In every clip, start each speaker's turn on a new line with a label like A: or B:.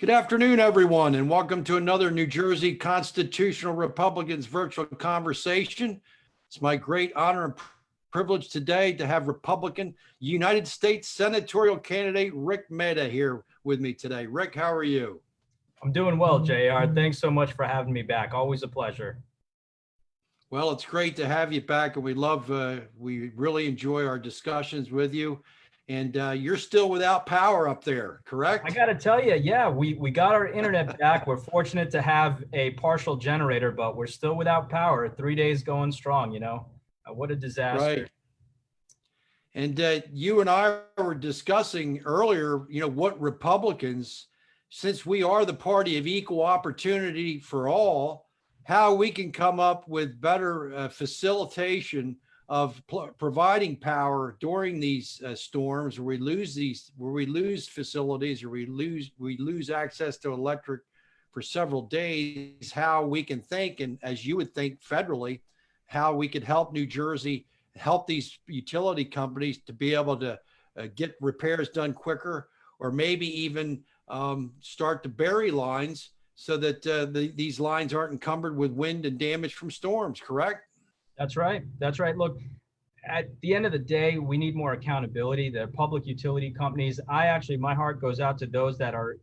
A: Good afternoon, everyone, and welcome to another New Jersey Constitutional Republicans Virtual Conversation. It's my great honor and privilege today to have Republican United States Senatorial Candidate Rik Mehta here with me today. Rik, how are you?
B: I'm doing well, JR. Thanks so much for having me back. Always a pleasure.
A: Well, it's great to have you back, and we really enjoy our discussions with you. And you're still without power up there, correct?
B: I got to tell you, yeah, we got our internet back. We're fortunate to have a partial generator, but we're still without power. 3 days going strong, what a disaster.
A: Right. And you and I were discussing earlier, what Republicans, since we are the party of equal opportunity for all, how we can come up with better facilitation of providing power during these storms, where we lose facilities, or we lose access to electric for several days. How we can think, and as you would think federally, how we could help New Jersey, help these utility companies to be able to get repairs done quicker, or maybe even start to bury lines so that these lines aren't encumbered with wind and damage from storms, correct?
B: That's right. That's right. Look, at the end of the day, we need more accountability. The public utility companies, my heart goes out to those that are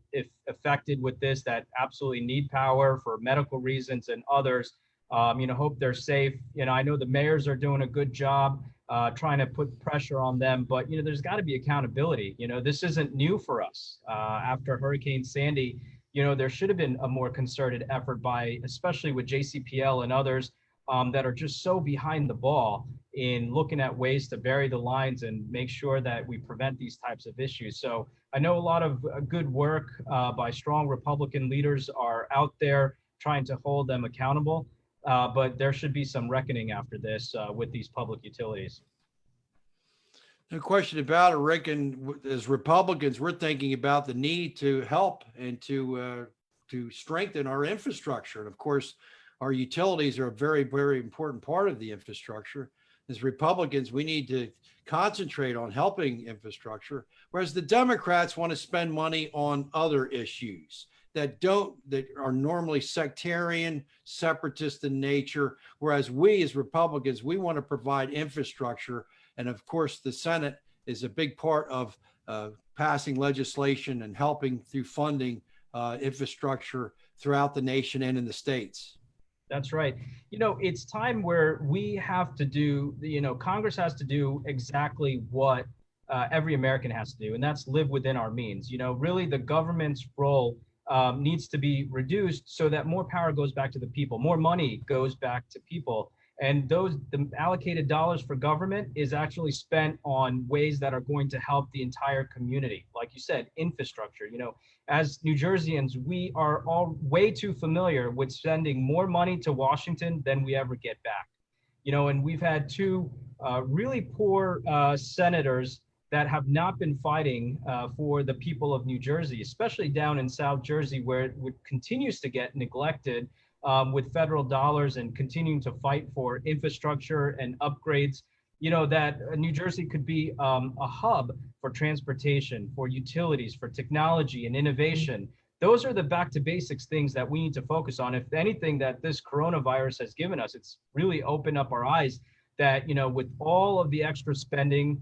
B: affected with this, that absolutely need power for medical reasons, and others, hope they're safe. I know the mayors are doing a good job trying to put pressure on them, but, there's got to be accountability. This isn't new for us. After Hurricane Sandy, there should have been a more concerted effort by, especially with JCPL and others, that are just so behind the ball in looking at ways to bury the lines and make sure that we prevent these types of issues. So I know a lot of good work by strong Republican leaders are out there trying to hold them accountable, but there should be some reckoning after this with these public utilities.
A: No question about it, Rik. And as Republicans, we're thinking about the need to help and to strengthen our infrastructure. And of course, our utilities are a very, very important part of the infrastructure. As Republicans, we need to concentrate on helping infrastructure, whereas the Democrats want to spend money on other issues that are normally sectarian, separatist in nature. Whereas we as Republicans, we want to provide infrastructure. And of course, the Senate is a big part of passing legislation and helping through funding infrastructure throughout the nation and in the states.
B: That's right. It's time where we have to do, Congress has to do exactly what every American has to do, and that's live within our means. Really the government's role needs to be reduced so that more power goes back to the people, more money goes back to people. And the allocated dollars for government is actually spent on ways that are going to help the entire community. Like you said, infrastructure. As New Jerseyans, we are all way too familiar with sending more money to Washington than we ever get back. And we've had two really poor senators that have not been fighting for the people of New Jersey, especially down in South Jersey, where it continues to get neglected with federal dollars, and continuing to fight for infrastructure and upgrades, that New Jersey could be a hub for transportation, for utilities, for technology and innovation. Those are the back to basics things that we need to focus on. If anything that this coronavirus has given us, it's really opened up our eyes that, with all of the extra spending,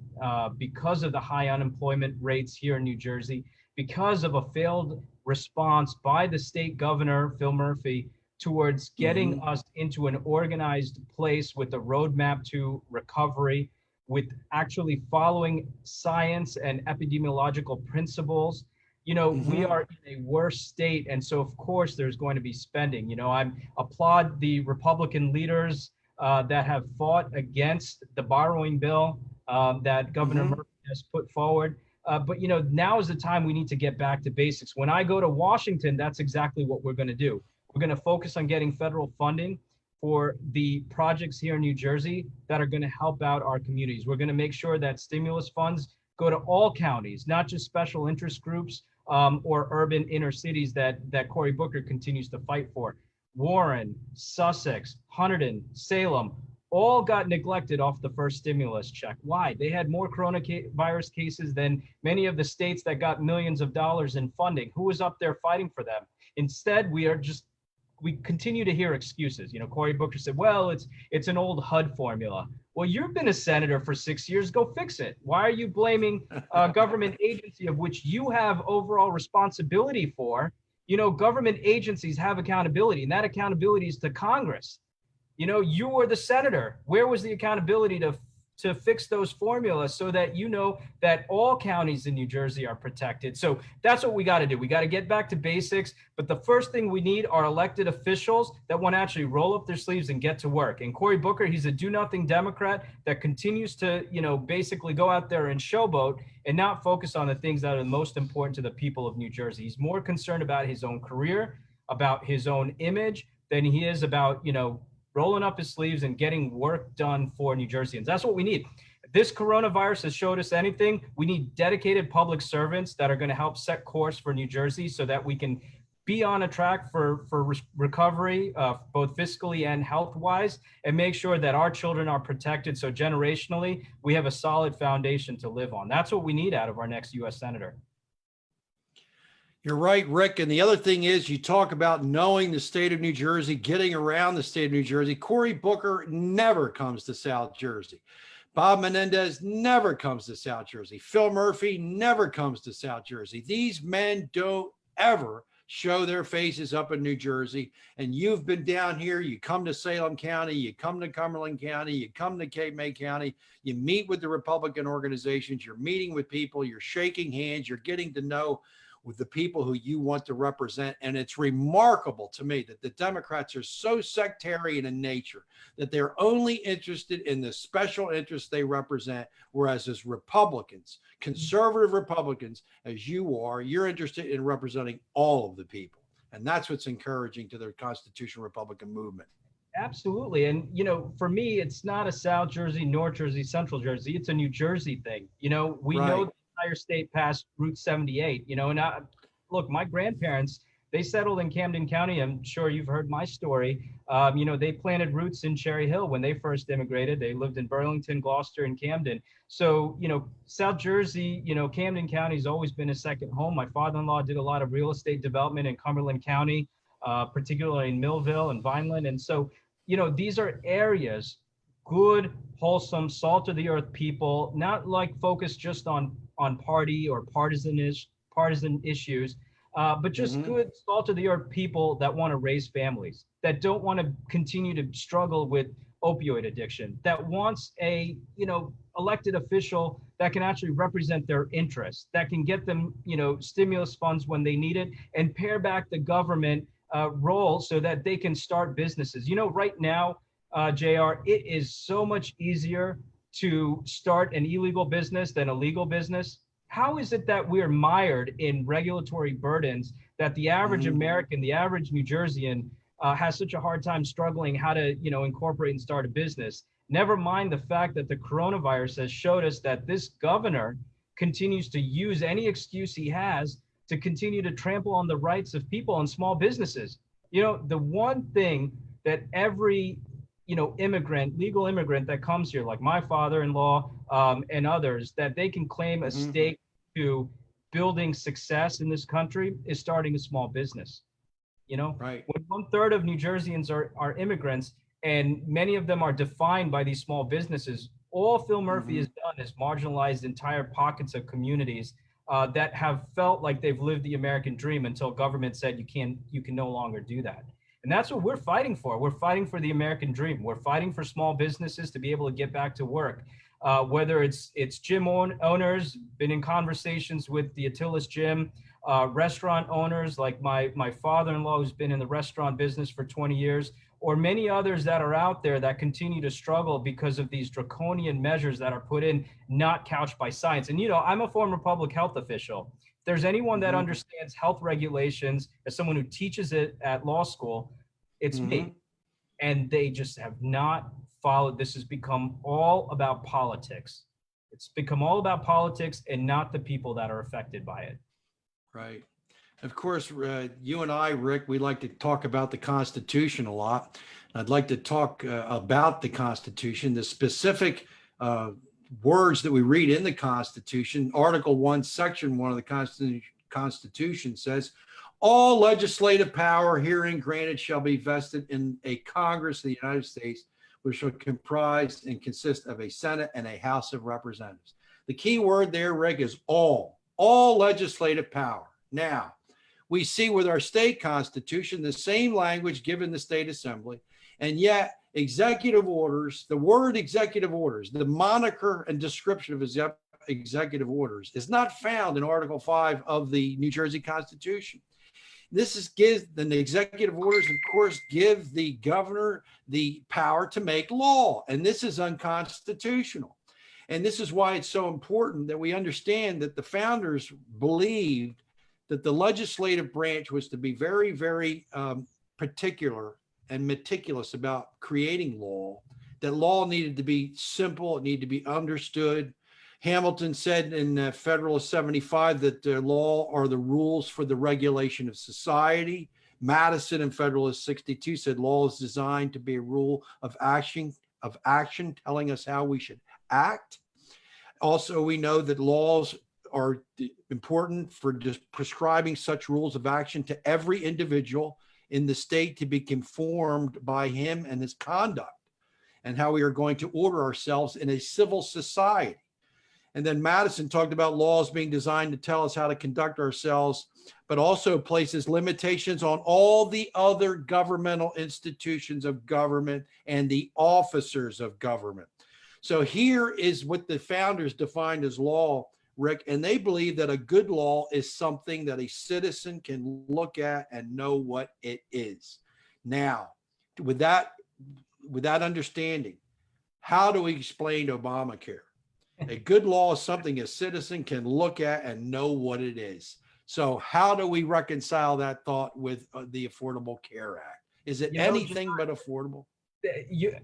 B: because of the high unemployment rates here in New Jersey, because of a failed response by the state governor, Phil Murphy, towards getting us into an organized place with a roadmap to recovery, with actually following science and epidemiological principles, we are in a worse state. And so, of course, there's going to be spending. I applaud the Republican leaders that have fought against the borrowing bill that Governor Murphy has put forward. But, now is the time we need to get back to basics. When I go to Washington, that's exactly what we're going to do. We're going to focus on getting federal funding for the projects here in New Jersey that are going to help out our communities. We're going to make sure that stimulus funds go to all counties, not just special interest groups or urban inner cities that Cory Booker continues to fight for. Warren, Sussex, Hunterdon, Salem, all got neglected off the first stimulus check. Why? They had more coronavirus cases than many of the states that got millions of dollars in funding. Who was up there fighting for them? Instead, we continue to hear excuses. You know, Cory Booker said, well, it's an old HUD formula. Well, you've been a senator for 6 years. Go fix it. Why are you blaming a government agency of which you have overall responsibility for? You know, government agencies have accountability, and that accountability is to Congress. You know, you were the senator. Where was the accountability to fix those formulas so that you know that all counties in New Jersey are protected? So that's what we got to do. We got to get back to basics. But the first thing we need are elected officials that want to actually roll up their sleeves and get to work. And Cory Booker, he's a do-nothing Democrat that continues to, you know, basically go out there and showboat and not focus on the things that are the most important to the people of New Jersey. He's more concerned about his own career, about his own image, than he is about, you know, rolling up his sleeves and getting work done for New Jerseyans. That's what we need. If this coronavirus has showed us anything, we need dedicated public servants that are going to help set course for New Jersey so that we can be on a track for recovery, both fiscally and health-wise, and make sure that our children are protected. So generationally, we have a solid foundation to live on. That's what we need out of our next U.S. Senator.
A: You're right, Rick. And the other thing is, you talk about knowing the state of New Jersey, getting around the state of New Jersey. Cory Booker never comes to South Jersey. Bob Menendez never comes to South Jersey. Phil Murphy never comes to South Jersey. These men don't ever show their faces up in New Jersey. And you've been down here, you come to Salem County, you come to Cumberland County, you come to Cape May County, you meet with the Republican organizations, you're meeting with people, you're shaking hands, you're getting to know with the people who you want to represent. And it's remarkable to me that the Democrats are so sectarian in nature that they're only interested in the special interests they represent, whereas as Republicans, conservative Republicans, as you are, you're interested in representing all of the people. And that's what's encouraging to the constitutional Republican movement.
B: Absolutely. And, you know, for me, it's not a South Jersey, North Jersey, Central Jersey. It's a New Jersey thing. You know, we know the entire state passed Route 78, you know, and look, my grandparents, they settled in Camden County. I'm sure you've heard my story. You know, they planted roots in Cherry Hill when they first immigrated. They lived in Burlington, Gloucester, and Camden. So, you know, South Jersey, you know, Camden County has always been a second home. My father-in-law did a lot of real estate development in Cumberland County, particularly in Millville and Vineland. And so, you know, these are areas, good, wholesome, salt of the earth people, not like focused just on party or partisan issues, but just good salt of the earth people that want to raise families, that don't want to continue to struggle with opioid addiction, that wants a, you know, elected official that can actually represent their interests, that can get them, you know, stimulus funds when they need it, and pare back the government role so that they can start businesses. You know, right now, JR, it is so much easier to start an illegal business than a legal business. How is it that we're mired in regulatory burdens that the average American, the average New Jerseyan has such a hard time struggling how to, you know, incorporate and start a business? Never mind the fact that the coronavirus has showed us that this governor continues to use any excuse he has to continue to trample on the rights of people and small businesses. You know, the one thing that every, you know, immigrant, legal immigrant that comes here, like my father-in-law and others, that they can claim a stake to building success in this country is starting a small business. You know,
A: right.
B: When 1/3 of New Jerseyans are immigrants, and many of them are defined by these small businesses, all Phil Murphy has done is marginalized entire pockets of communities that have felt like they've lived the American dream until government said you can no longer do that. And that's what we're fighting for. We're fighting for the American dream. We're fighting for small businesses to be able to get back to work. Whether it's gym owners, been in conversations with the Attila's Gym, restaurant owners like my father-in-law who's been in the restaurant business for 20 years, or many others that are out there that continue to struggle because of these draconian measures that are put in, not couched by science. And, you know, I'm a former public health official. If there's anyone that understands health regulations as someone who teaches it at law school, it's me. And they just have not followed. This has become all about politics. It's become all about politics and not the people that are affected by it.
A: Right. Of course, you and I, Rick, we like to talk about the Constitution a lot. I'd like to talk about the Constitution, the specific words that we read in the Constitution. Article 1, Section 1 of the Constitution says, all legislative power herein granted shall be vested in a Congress of the United States, which shall comprise and consist of a Senate and a House of Representatives. The key word there, Rick, is all legislative power. Now, we see with our state constitution the same language given the state assembly, and yet executive orders, the word executive orders, the moniker and description of executive orders is not found in Article 5 of the New Jersey Constitution. Gives the executive orders, of course, give the governor the power to make law, and this is unconstitutional. And this is why it's so important that we understand that the founders believed that the legislative branch was to be very, very particular and meticulous about creating law, that law needed to be simple, it needed to be understood. Hamilton said in Federalist 75 that the law are the rules for the regulation of society. Madison in Federalist 62 said law is designed to be a rule of action telling us how we should act. Also, we know that laws are important for just prescribing such rules of action to every individual in the state to be conformed by him and his conduct, and how we are going to order ourselves in a civil society. And then Madison talked about laws being designed to tell us how to conduct ourselves, but also places limitations on all the other governmental institutions of government and the officers of government. So here is what the founders defined as law, Rick, and they believe that a good law is something that a citizen can look at and know what it is. Now, with that understanding, how do we explain Obamacare? A good law is something a citizen can look at and know what it is. So how do we reconcile that thought with the Affordable Care Act? Is it anything but affordable?
B: You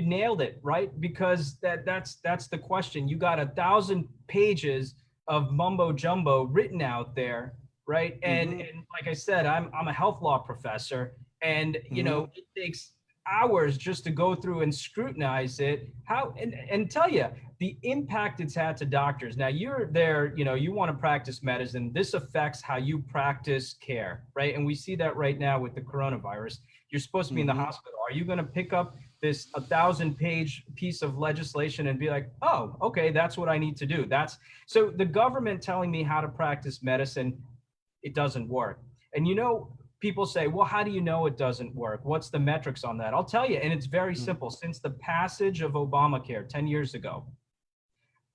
B: nailed it, right? Because that's the question. You got 1,000 pages of mumbo jumbo written out there, right? And like I said, I'm a health law professor, and it takes hours just to go through and scrutinize it. And tell you the impact it's had to doctors. Now you're there, you want to practice medicine. This affects how you practice care, right? And we see that right now with the coronavirus. You're supposed to be in the hospital. Are you going to pick up this 1,000-page piece of legislation and be like, oh, okay, that's what I need to do? So the government telling me how to practice medicine, it doesn't work. And people say, well, how do you know it doesn't work? What's the metrics on that? I'll tell you, and it's very simple. Since the passage of Obamacare 10 years ago,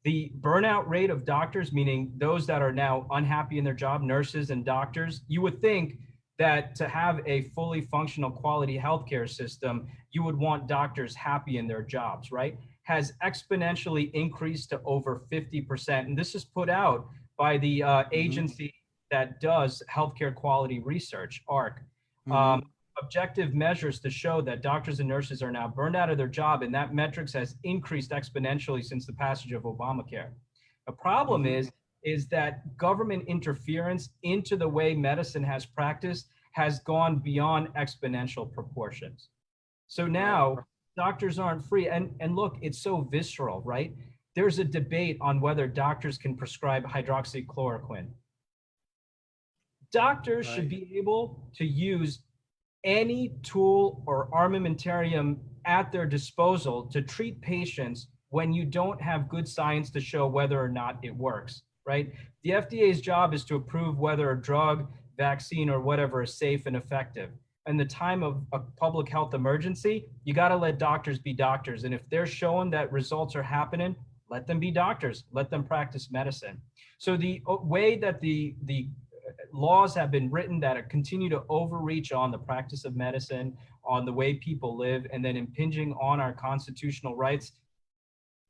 B: the burnout rate of doctors, meaning those that are now unhappy in their job, nurses and doctors, you would think that to have a fully functional quality healthcare system, you would want doctors happy in their jobs, right? Has exponentially increased to over 50%. And this is put out by the agency that does healthcare quality research, ARC. Objective measures to show that doctors and nurses are now burned out of their job, and that metrics has increased exponentially since the passage of Obamacare. The problem is that government interference into the way medicine has practiced has gone beyond exponential proportions. So now doctors aren't free. And look, it's so visceral, right? There's a debate on whether doctors can prescribe hydroxychloroquine. Doctors should be able to use any tool or armamentarium at their disposal to treat patients when you don't have good science to show whether or not it works, right? The FDA's job is to approve whether a drug, vaccine, or whatever is safe and effective. In the time of a public health emergency, you got to let doctors be doctors. And if they're showing that results are happening, let them be doctors, let them practice medicine. So the way that the laws have been written that continue to overreach on the practice of medicine, on the way people live, and then impinging on our constitutional rights,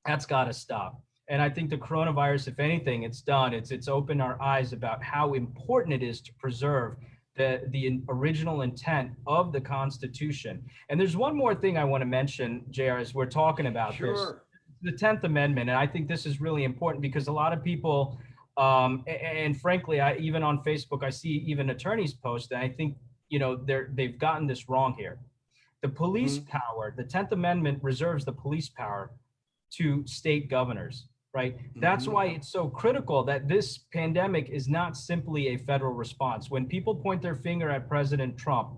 B: that's got to stop. And I think the coronavirus, if anything, it's opened our eyes about how important it is to preserve the original intent of the Constitution. And there's one more thing I want to mention, JR, as we're talking about this, the 10th Amendment. And I think this is really important because a lot of people And frankly, even on Facebook, I see even attorneys post, and I think, they've gotten this wrong here. The police power, the 10th Amendment reserves the police power to state governors, right? That's why it's so critical that this pandemic is not simply a federal response. When people point their finger at President Trump,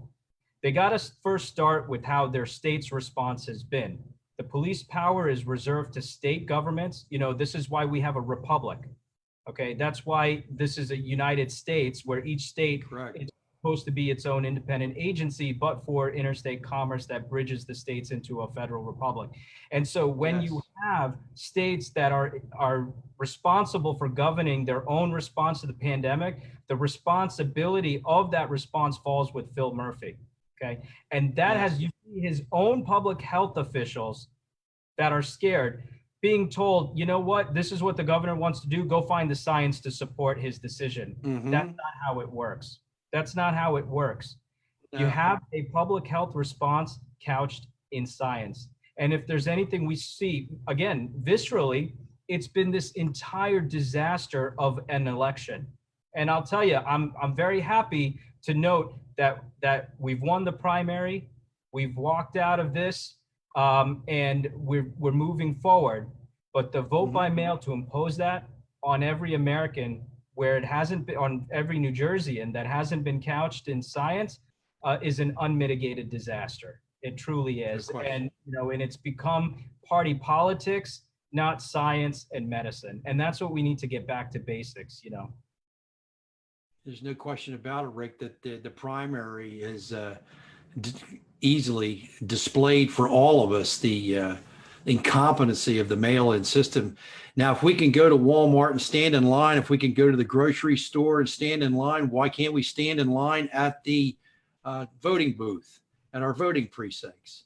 B: they got to first start with how their state's response has been. The police power is reserved to state governments. This is why we have a republic. Okay, that's why this is a United States where each state is supposed to be its own independent agency, but for interstate commerce that bridges the states into a federal republic. And so when you have states that are responsible for governing their own response to the pandemic, the responsibility of that response falls with Phil Murphy. Okay, and that has his own public health officials that are scared, being told, you know what, this is what the governor wants to do. Go find the science to support his decision. That's not how it works. That's not how it works. No. You have a public health response couched in science. And if there's anything we see, again, viscerally, it's been this entire disaster of an election. And I'll tell you, I'm very happy to note that we've won the primary, we've walked out of this, and we're moving forward. But the vote by mail, to impose that on every American, where it hasn't been, on every New Jerseyan that hasn't been couched in science, is an unmitigated disaster. It truly is. And and it's become party politics, not science and medicine. And that's what we need to get back to basics.
A: There's no question about it, Rik, that the primary is easily displayed for all of us, the incompetency of the mail-in system. Now, if we can go to Walmart and stand in line, if we can go to the grocery store and stand in line, why can't we stand in line at the voting booth, at our voting precincts?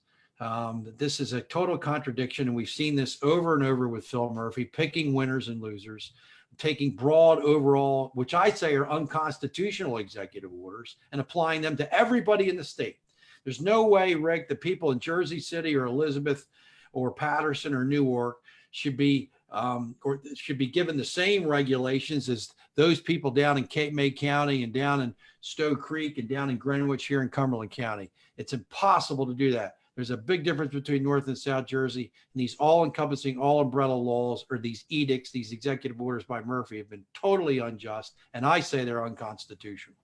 A: This is a total contradiction, and we've seen this over and over with Phil Murphy, picking winners and losers, taking broad overall, which I say are unconstitutional executive orders, and applying them to everybody in the state. There's no way, Rik, the people in Jersey City or Elizabeth or Patterson or Newark should be given the same regulations as those people down in Cape May County and down in Stowe Creek and down in Greenwich here in Cumberland County. It's impossible to do that. There's a big difference between North and South Jersey, and these all-encompassing, all-umbrella laws, or these edicts, these executive orders by Murphy, have been totally unjust, and I say they're unconstitutional.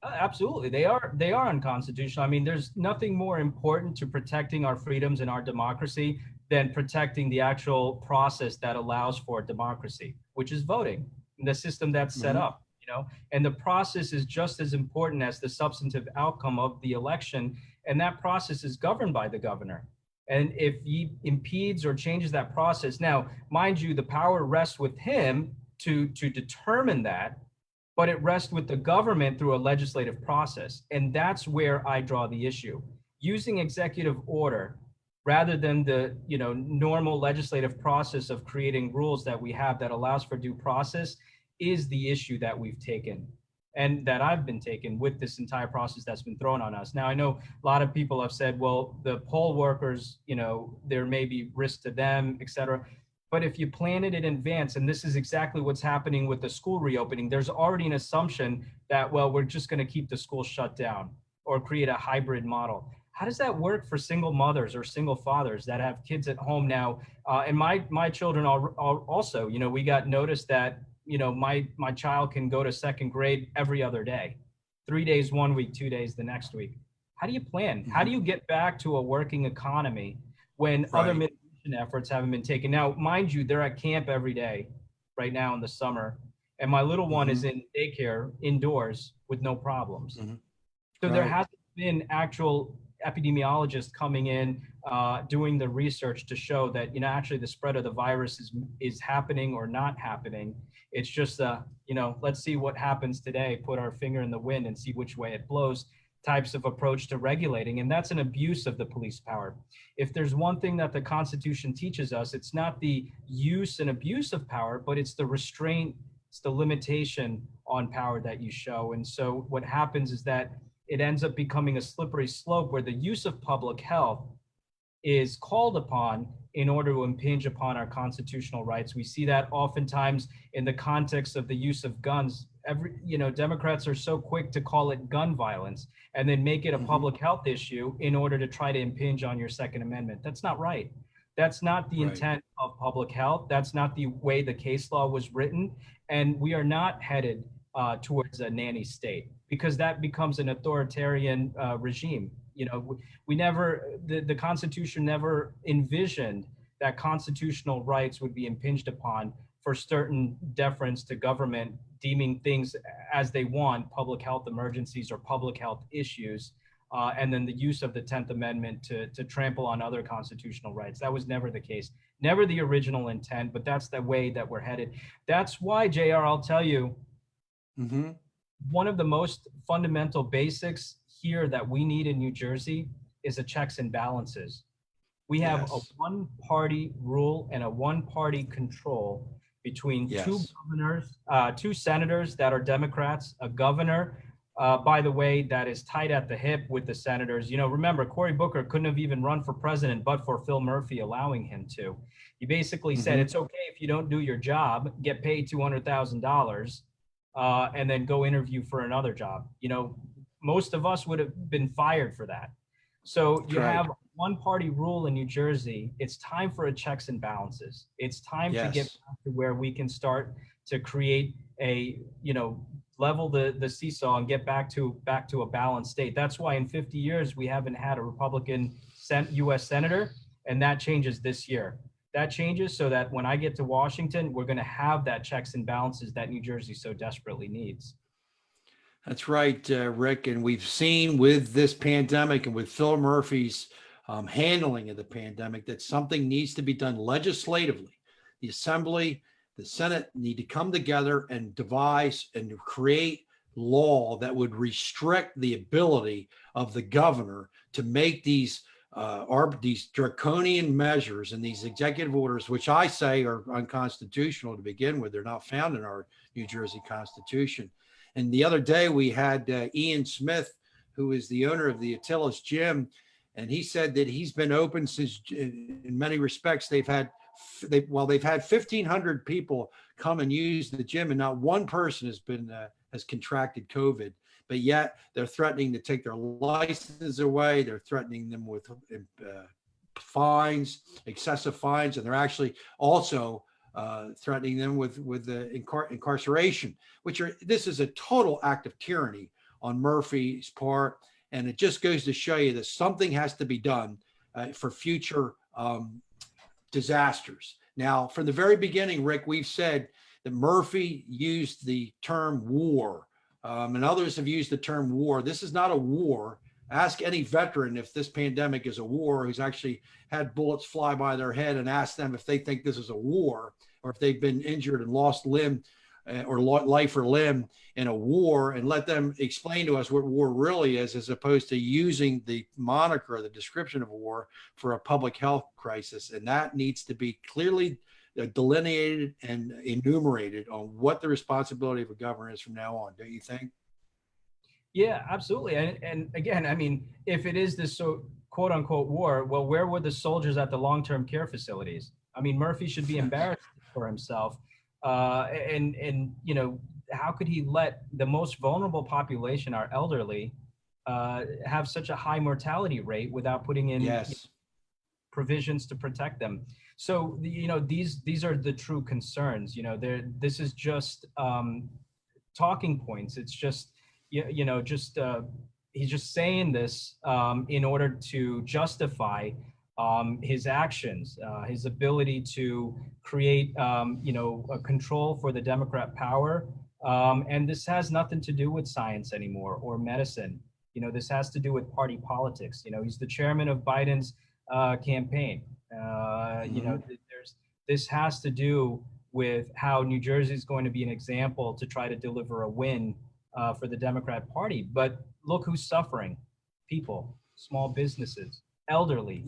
B: Absolutely, they are unconstitutional. I mean, there's nothing more important to protecting our freedoms and our democracy than protecting the actual process that allows for democracy, which is voting, the system that's set up. And the process is just as important as the substantive outcome of the election. And that process is governed by the governor. And if he impedes or changes that process, now, mind you, the power rests with him to determine that, but it rests with the government through a legislative process. And that's where I draw the issue. Using executive order rather than the normal legislative process of creating rules that we have that allows for due process is the issue that we've taken, and that I've been taken with this entire process that's been thrown on us. Now, I know a lot of people have said, well, the poll workers, there may be risk to them, et cetera. But if you plan it in advance, and this is exactly what's happening with the school reopening, there's already an assumption that, well, we're just going to keep the school shut down or create a hybrid model. How does that work for single mothers or single fathers that have kids at home now? And my children are also, we got notice that my child can go to second grade every other day, 3 days one week, 2 days the next week. How do you plan? How do you get back to a working economy when other mitigation efforts haven't been taken? Now, mind you, they're at camp every day right now in the summer, and my little one is in daycare indoors with no problems. So there hasn't been actual epidemiologists coming in, doing the research to show that, actually the spread of the virus is happening or not happening. It's just, let's see what happens today, put our finger in the wind and see which way it blows types of approach to regulating. And that's an abuse of the police power. If there's one thing that the Constitution teaches us, it's not the use and abuse of power, but it's the restraint, it's the limitation on power that you show. And so what happens is that it ends up becoming a slippery slope where the use of public health is called upon in order to impinge upon our constitutional rights. We see that oftentimes in the context of the use of guns. Democrats are so quick to call it gun violence and then make it a public health issue in order to try to impinge on your Second Amendment. That's not right. That's not the intent of public health. That's not the way the case law was written. And we are not headed towards a nanny state, because that becomes an authoritarian regime. The Constitution never envisioned that constitutional rights would be impinged upon for certain deference to government deeming things as they want, public health emergencies or public health issues, and then the use of the 10th Amendment to trample on other constitutional rights. That was never the case, never the original intent, but that's the way that we're headed. That's why, JR, I'll tell you, one of the most fundamental basics here that we need in New Jersey is a checks and balances. We have a one-party rule and a one-party control between two governors, two senators that are Democrats, a governor, by the way, that is tied at the hip with the senators. Remember, Cory Booker couldn't have even run for president but for Phil Murphy allowing him to. He basically said, it's okay if you don't do your job, get paid $200,000, and then go interview for another job. Most of us would have been fired for that. So you have one party rule in New Jersey. It's time for a checks and balances. It's time to get back to where we can start to create a, level the seesaw and get back to a balanced state. That's why in 50 years, we haven't had a Republican US Senator, and that changes this year. That changes so that when I get to Washington, we're going to have that checks and balances that New Jersey so desperately needs.
A: That's right, Rick. And we've seen with this pandemic and with Phil Murphy's handling of the pandemic that something needs to be done legislatively. The Assembly, the Senate need to come together and devise and create law that would restrict the ability of the governor to make these draconian measures and these executive orders, which I say are unconstitutional to begin with. They're not found in our New Jersey Constitution. And the other day we had Ian Smith, who is the owner of the Attila's Gym, and he said that he's been open since, in many respects, they've had 1,500 people come and use the gym, and not one person has contracted COVID. But yet they're threatening to take their license away. They're threatening them with fines, excessive fines, and they're actually also threatening them with incarceration. This is a total act of tyranny on Murphy's part, and it just goes to show you that something has to be done for future disasters. Now, from the very beginning, Rick, we've said that Murphy used the term war, and others have used the term war. This is not a war. Ask any veteran if this pandemic is a war who's actually had bullets fly by their head, and ask them if they think this is a war, or if they've been injured and lost limb or life or limb in a war, and let them explain to us what war really is, as opposed to using the moniker, the description of war for a public health crisis. And that needs to be clearly delineated and enumerated on what the responsibility of a governor is from now on, don't you think?
B: Yeah, absolutely. And again, I mean, if it is this so quote unquote war, well, where were the soldiers at the long-term care facilities? I mean, Murphy should be embarrassed for himself. And how could he let the most vulnerable population, our elderly, have such a high mortality rate without putting in provisions to protect them? So, these are the true concerns. This is just talking points. It's just, he's just saying this in order to justify his actions, his ability to create, a control for the Democrat power. And this has nothing to do with science anymore or medicine. This has to do with party politics. He's the chairman of Biden's campaign. This has to do with how New Jersey is going to be an example to try to deliver a win for the Democrat Party. But look who's suffering: people, small businesses, elderly,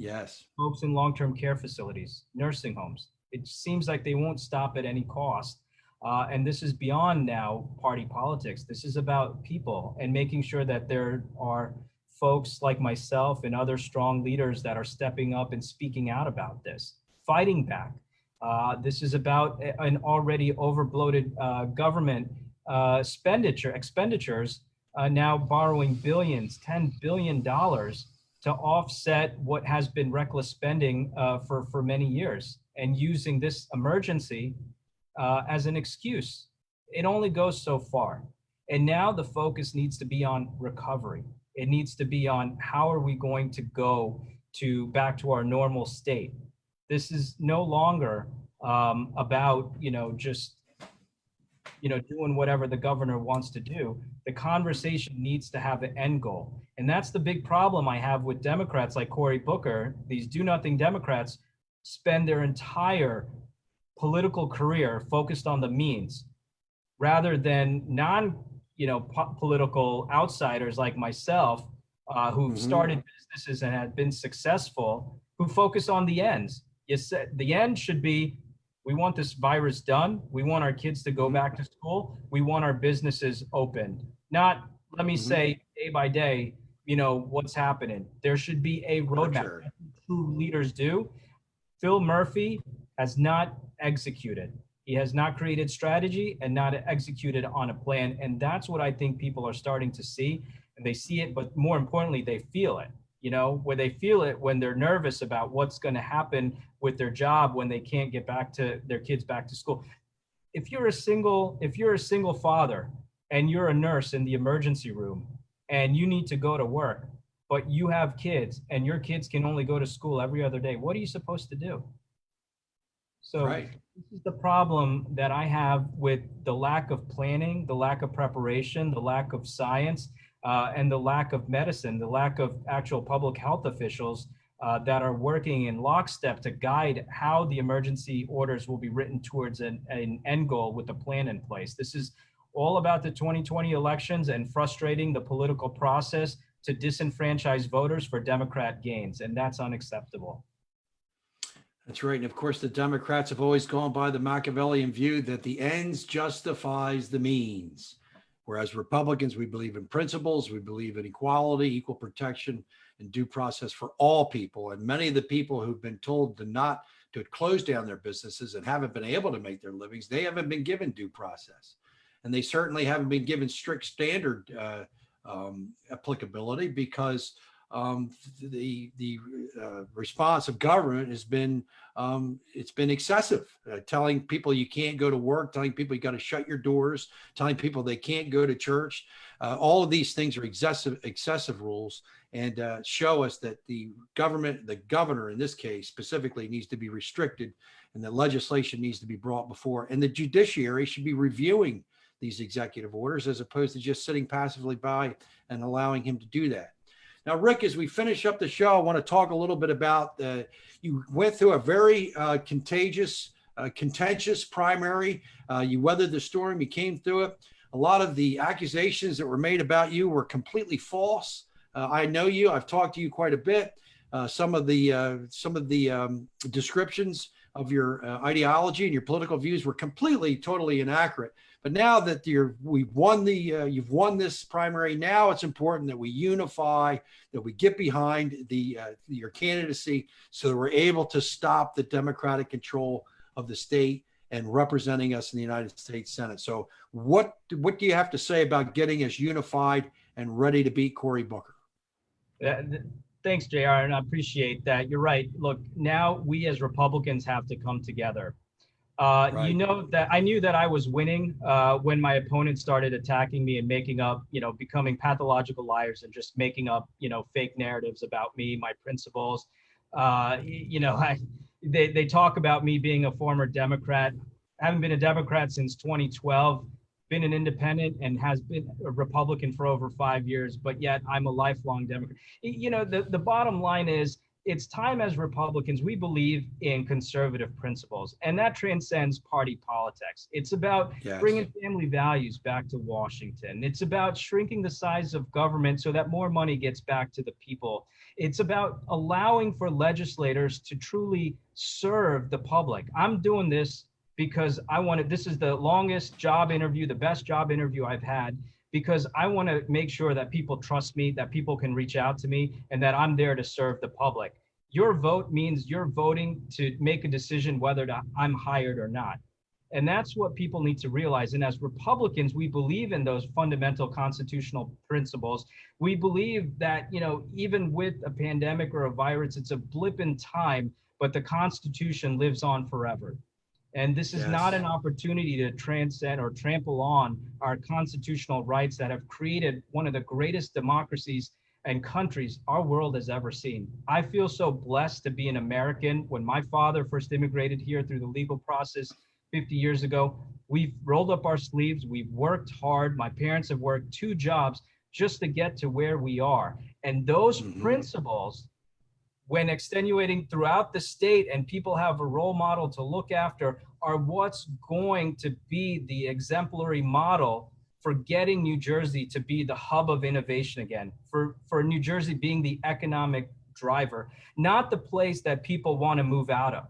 B: folks in long-term care facilities, nursing homes. It seems like they won't stop at any cost. And this is beyond now party politics. This is about people and making sure that there are folks like myself and other strong leaders that are stepping up and speaking out about this. fighting back. This is about an already overbloated government expenditures, now borrowing billions, $10 billion to offset what has been reckless spending for many years, and using this emergency as an excuse. It only goes so far. And now the focus needs to be on recovery. It needs to be on how are we going to go back to our normal state. This is no longer about, just doing whatever the governor wants to do. The conversation needs to have an end goal. And that's the big problem I have with Democrats like Cory Booker. These do-nothing Democrats spend their entire political career focused on the means, rather than political outsiders like myself, who've started businesses and have been successful, who focus on the ends. You said the end should be, we want this virus done. We want our kids to go back to school. We want our businesses opened. Not, let me say, day by day, what's happening. There should be a roadmap. True leaders do. Phil Murphy has not executed. He has not created strategy and not executed on a plan. And that's what I think people are starting to see. And they see it, but more importantly, they feel it. Where they feel it when they're nervous about what's going to happen with their job when they can't get their kids back to school. If you're a single father and you're a nurse in the emergency room and you need to go to work, but you have kids and your kids can only go to school every other day, what are you supposed to do? So This is the problem that I have with the lack of planning, the lack of preparation, the lack of science, and the lack of medicine, the lack of actual public health officials that are working in lockstep to guide how the emergency orders will be written towards an end goal with a plan in place. This is all about the 2020 elections and frustrating the political process to disenfranchise voters for Democrat gains, and that's unacceptable.
A: That's right. And of course, the Democrats have always gone by the Machiavellian view that the ends justifies the means. Whereas Republicans, we believe in principles, we believe in equality, equal protection, and due process for all people. And many of the people who've been told to close down their businesses and haven't been able to make their livings, they haven't been given due process. And they certainly haven't been given strict standard applicability, because the response of government has been it's been excessive, telling people you can't go to work, telling people you got to shut your doors, telling people they can't go to church. All of these things are excessive rules, and show us that the governor in this case specifically, needs to be restricted, and the legislation needs to be brought before, and the judiciary should be reviewing these executive orders as opposed to just sitting passively by and allowing him to do that. Now, Rik, as we finish up the show, I want to talk a little bit about you went through a very contentious primary. You weathered the storm. You came through it. A lot of the accusations that were made about you were completely false. I know you. I've talked to you quite a bit. Some of the descriptions of your ideology and your political views were totally inaccurate. But now that you've won this primary, now it's important that we unify, that we get behind your candidacy, so that we're able to stop the Democratic control of the state and representing us in the United States Senate. So what do you have to say about getting us unified and ready to beat Cory Booker?
B: Thanks, JR, and I appreciate that. You're right. Look, now we as Republicans have to come together. Right. That I knew that I was winning when my opponents started attacking me and making up, becoming pathological liars and just making up, fake narratives about me, my principles. They talk about me being a former Democrat. I haven't been a Democrat since 2012, been an independent and has been a Republican for over 5 years, but yet I'm a lifelong Democrat. The bottom line is, it's time as Republicans, we believe in conservative principles, and that transcends party politics. It's about bringing family values back to Washington. It's about shrinking the size of government so that more money gets back to the people. It's about allowing for legislators to truly serve the public. I'm doing this because this is the longest job interview, the best job interview I've had, because I want to make sure that people trust me, that people can reach out to me, and that I'm there to serve the public. Your vote means you're voting to make a decision whether I'm hired or not. And that's what people need to realize. And as Republicans, we believe in those fundamental constitutional principles. We believe that, even with a pandemic or a virus, it's a blip in time, but the Constitution lives on forever. And this is not an opportunity to transcend or trample on our constitutional rights that have created one of the greatest democracies and countries our world has ever seen. I feel so blessed to be an American. When my father first immigrated here through the legal process 50 years ago, we've rolled up our sleeves, we've worked hard. My parents have worked 2 jobs just to get to where we are. And those principles, when extenuating throughout the state and people have a role model to look after, are what's going to be the exemplary model for getting New Jersey to be the hub of innovation again, for New Jersey being the economic driver, not the place that people want to move out of.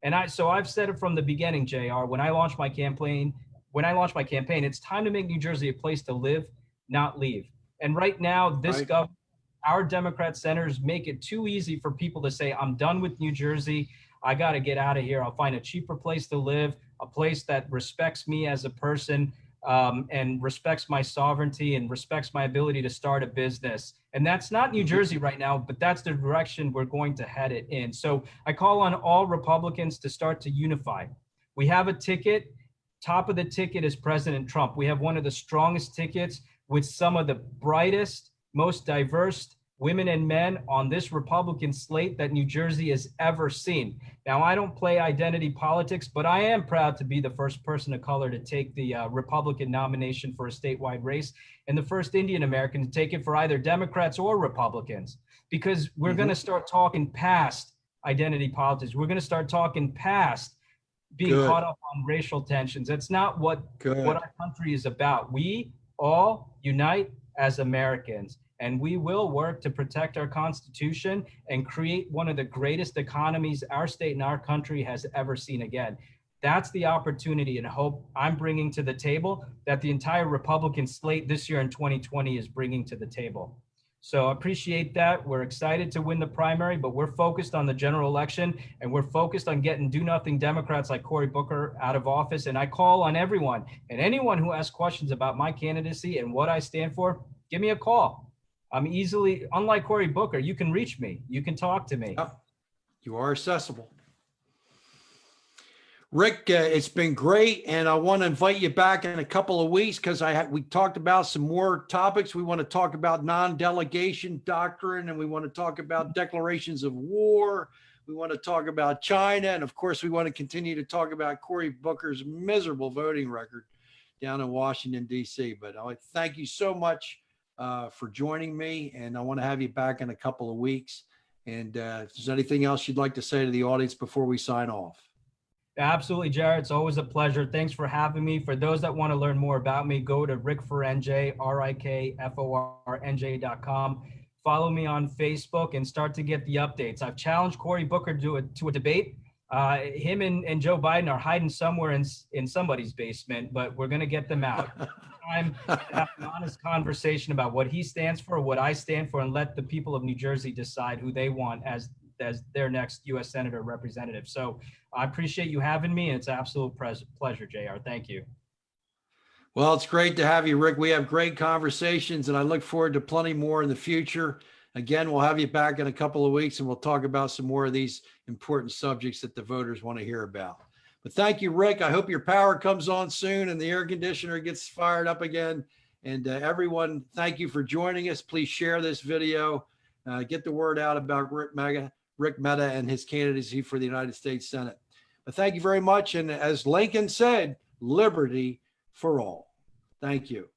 B: And so I've said it from the beginning, JR, when I launched my campaign, it's time to make New Jersey a place to live, not leave. And right now, this government, our Democrat senators make it too easy for people to say, I'm done with New Jersey. I got to get out of here. I'll find a cheaper place to live, a place that respects me as a person, and respects my sovereignty and respects my ability to start a business. And that's not New Jersey right now, but that's the direction we're going to head it in. So I call on all Republicans to start to unify. We have a ticket. Top of the ticket is President Trump. We have one of the strongest tickets with some of the brightest, most diverse women and men on this Republican slate that New Jersey has ever seen. Now, I don't play identity politics, but I am proud to be the first person of color to take the Republican nomination for a statewide race and the first Indian American to take it for either Democrats or Republicans, because we're going to start talking past identity politics. We're going to start talking past being caught up on racial tensions. That's not what our country is about. We all unite as Americans, and we will work to protect our Constitution and create one of the greatest economies our state and our country has ever seen again. That's the opportunity and hope I'm bringing to the table that the entire Republican slate this year in 2020 is bringing to the table. So I appreciate that. We're excited to win the primary, but we're focused on the general election, and we're focused on getting do-nothing Democrats like Cory Booker out of office. And I call on everyone and anyone who asks questions about my candidacy and what I stand for, give me a call. I'm easily, unlike Cory Booker, you can reach me. You can talk to me.
A: You are accessible. Rik, it's been great, and I want to invite you back in a couple of weeks because we talked about some more topics. We want to talk about non-delegation doctrine, and we want to talk about declarations of war. We want to talk about China, and of course, we want to continue to talk about Cory Booker's miserable voting record down in Washington, D.C. But I thank you so much for joining me, and I want to have you back in a couple of weeks. And if there's anything else you'd like to say to the audience before we sign off.
B: Absolutely, Jared. It's always a pleasure. Thanks for having me. For those that want to learn more about me, go to RikForNJ, RIKFORNJ.com. Follow me on Facebook and start to get the updates. I've challenged Cory Booker to a debate. Him and Joe Biden are hiding somewhere in somebody's basement, but we're going to get them out. Time to have an honest conversation about what he stands for, what I stand for, and let the people of New Jersey decide who they want as their next U.S. Senator representative. So I appreciate you having me, and it's an absolute pleasure, JR. Thank you.
A: Well, it's great to have you, Rik. We have great conversations, and I look forward to plenty more in the future. Again, we'll have you back in a couple of weeks, and we'll talk about some more of these important subjects that the voters want to hear about. But thank you, Rik. I hope your power comes on soon and the air conditioner gets fired up again. And everyone, thank you for joining us. Please share this video. Get the word out about Rik Mehta and his candidacy for the United States Senate. But thank you very much. And as Lincoln said, liberty for all. Thank you.